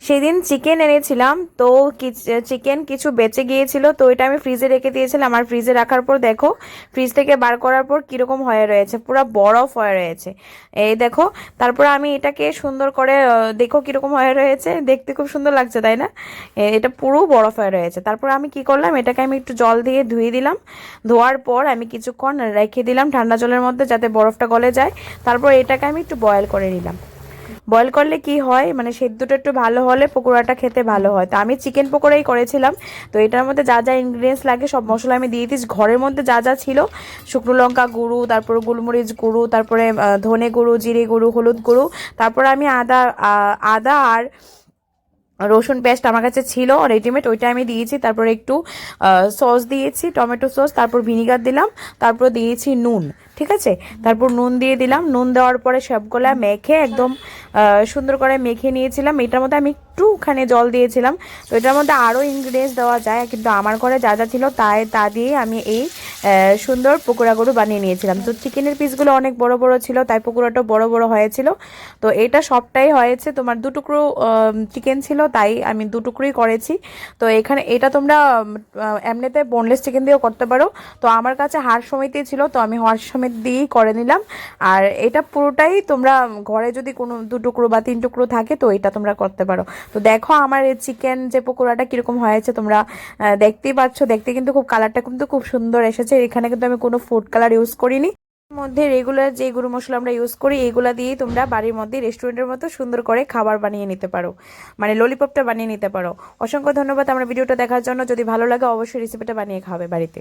সেদিন চিকেন এনেছিলাম, তো চিকেন কিছু বেঁচে গিয়েছিল, তো এটা আমি ফ্রিজে রেখে দিয়েছিলাম। আর ফ্রিজে রাখার পর দেখো, ফ্রিজ থেকে বার করার পর কিরকম হয়ে রয়েছে, পুরো বরফ হয়ে রয়েছে। এই দেখো। তারপর আমি এটাকে সুন্দর করে দেখো কিরকম হয়ে রয়েছে, দেখতে খুব সুন্দর লাগছে তাই না? এটা পুরো বরফ হয়ে রয়েছে। তারপর আমি কি করলাম, এটাকে আমি একটু জল দিয়ে ধুয়ে দিলাম। ধোয়ার পর আমি কিছুক্ষণ রেখে দিলাম ঠান্ডা জলের মধ্যে, যাতে বরফটা গলে যায়। তারপর এটাকে আমি একটু বয়েল করে নিলাম। বয়েল করলে কি হয়, মানে সেদ্ধটা একটু ভালো হলে পকোড়াটা খেতে ভালো হয়। তো আমি চিকেন পকোড়াই করেছিলাম। তো এটার মধ্যে যা যা ইনগ্রিডিয়েন্টস লাগে সব মশলা আমি দিয়ে দিয়েছি ঘরের মধ্যে যা যা ছিল। শুকনো লঙ্কা গুঁড়ো, তারপর গোলমরিচ গুঁড়ো, তারপরে ধনে গুঁড়ো, জিরে গুঁড়ো, হলুদ গুঁড়ো। তারপর আমি আদা আর রসুন পেস্ট আমার কাছে ছিল রেডিমেড, ওইটা আমি দিয়েছি। তারপর একটু সস দিয়েছি, টমেটো সস, তারপর ভিনিগার দিলাম। তারপর দিয়েছি নুন, ঠিক আছে। তারপর নুন দিয়ে দিলাম। নুন দেওয়ার পরে সবগুলা মেখে একদম সুন্দর করে মেখে নিয়েছিলাম। এটার মধ্যে আমি একটুখানি জল দিয়েছিলাম। তো এটার মধ্যে আরও ইনগ্রিডিয়েন্টস দেওয়া যায়, কিন্তু আমার ঘরে যা যা ছিল তা দিয়ে আমি এই সুন্দর পকোড়াগুলো বানিয়ে নিয়েছিলাম। তো চিকেনের পিসগুলো অনেক বড় বড় ছিল, তাই পকোড়াটাও বড় বড় হয়েছিল। তো এটা সবটাই হয়েছে তোমার দুটুকরো চিকেন ছিল, তাই আমি দুটুকরোই করেছি। তো এখানে এটা তোমরা এমনিতে বোনলেস চিকেন দিয়েও করতে পারো। তো আমার কাছে হাড় সমেতই ছিল, তো আমি হাড় সমেত দিয়েই করে নিলাম। আর এটা পুরোটাই তোমরা ঘরে যদি কোনো দুটুকরো বা তিন টুকরো থাকে, তো এটা তোমরা করতে পারো। তো দেখো আমার এই চিকেন যে পকোড়াটা কিরকম হয়েছে তোমরা দেখতেই পাচ্ছ। দেখতে কিন্তু খুব কালারটা কিন্তু খুব সুন্দর এসেছে। এখানে কিন্তু আমি কোনো ফুড কালার ইউজ করিনি। মধ্যে রেগুলার যে গুঁড়ো মশলা আমরা ইউজ করি, এইগুলা দিয়েই তোমরা বাড়ির মধ্যে রেস্টুরেন্টের মতো সুন্দর করে খাবার বানিয়ে নিতে পারো, মানে ললিপপটা বানিয়ে নিতে পারো। অসংখ্য ধন্যবাদ আমার ভিডিওটা দেখার জন্য। যদি ভালো লাগে অবশ্যই রেসিপিটা বানিয়ে খাবে বাড়িতে।